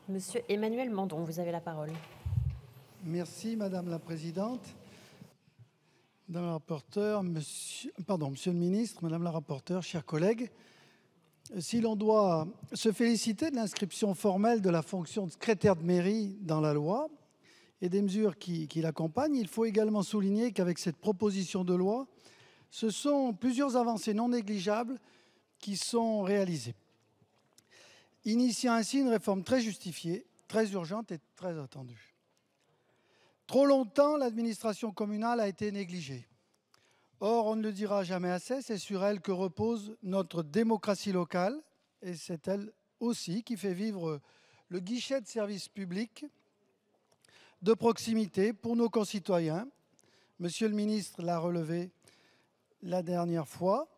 Monsieur Emmanuel Mandon, vous avez la parole. Merci Madame la Présidente. Madame la rapporteure, monsieur le ministre, Madame la rapporteure, chers collègues, si l'on doit se féliciter de l'inscription formelle de la fonction de secrétaire de mairie dans la loi et des mesures qui l'accompagnent, il faut également souligner qu'avec cette proposition de loi, ce sont plusieurs avancées non négligeables qui sont réalisées, initiant ainsi une réforme très justifiée, très urgente et très attendue. Trop longtemps, l'administration communale a été négligée. Or, on ne le dira jamais assez, c'est sur elle que repose notre démocratie locale et c'est elle aussi qui fait vivre le guichet de service public de proximité pour nos concitoyens. Monsieur le ministre l'a relevé la dernière fois.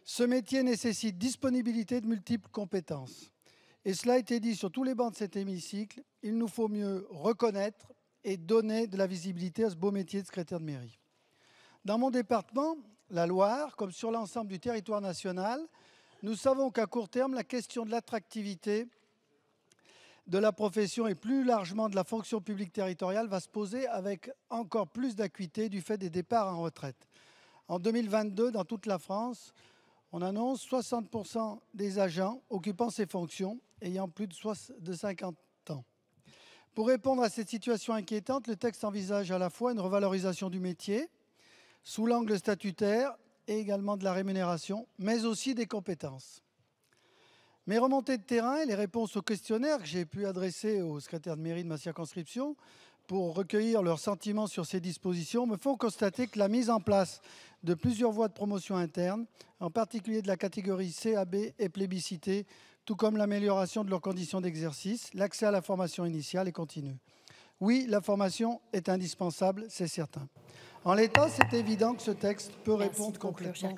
Ce métier nécessite disponibilité de multiples compétences. Et cela a été dit sur tous les bancs de cet hémicycle, il nous faut mieux reconnaître et donner de la visibilité à ce beau métier de secrétaire de mairie. Dans mon département, la Loire, comme sur l'ensemble du territoire national, nous savons qu'à court terme, la question de l'attractivité de la profession et plus largement de la fonction publique territoriale va se poser avec encore plus d'acuité du fait des départs en retraite. En 2022, dans toute la France, on annonce 60% des agents occupant ces fonctions ayant plus de 50 ans. Pour répondre à cette situation inquiétante, le texte envisage à la fois une revalorisation du métier, sous l'angle statutaire et également de la rémunération, mais aussi des compétences. Mes remontées de terrain et les réponses aux questionnaires que j'ai pu adresser aux secrétaires de mairie de ma circonscription pour recueillir leurs sentiments sur ces dispositions me font constater que la mise en place de plusieurs voies de promotion interne, en particulier de la catégorie CAB, est plébiscitée, tout comme l'amélioration de leurs conditions d'exercice, l'accès à la formation initiale et continue. Oui, la formation est indispensable, c'est certain. En l'état, c'est évident que ce texte peut répondre complètement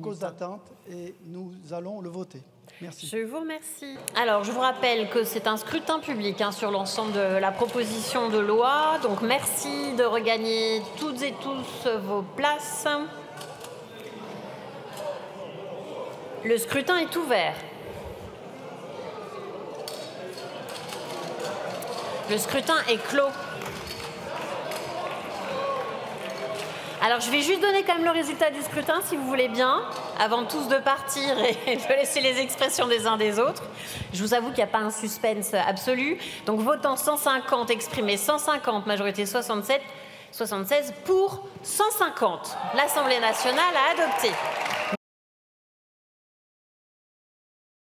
aux attentes et nous allons le voter. Merci. Je vous remercie. Alors, je vous rappelle que c'est un scrutin public sur l'ensemble de la proposition de loi. Donc, merci de regagner toutes et tous vos places. Le scrutin est ouvert. Le scrutin est clos. Alors, je vais juste donner quand même le résultat du scrutin, si vous voulez bien, avant tous de partir et de laisser les expressions des uns des autres. Je vous avoue qu'il n'y a pas un suspense absolu. Donc, votant 150, exprimé 150, majorité 76 pour 150. L'Assemblée nationale a adopté.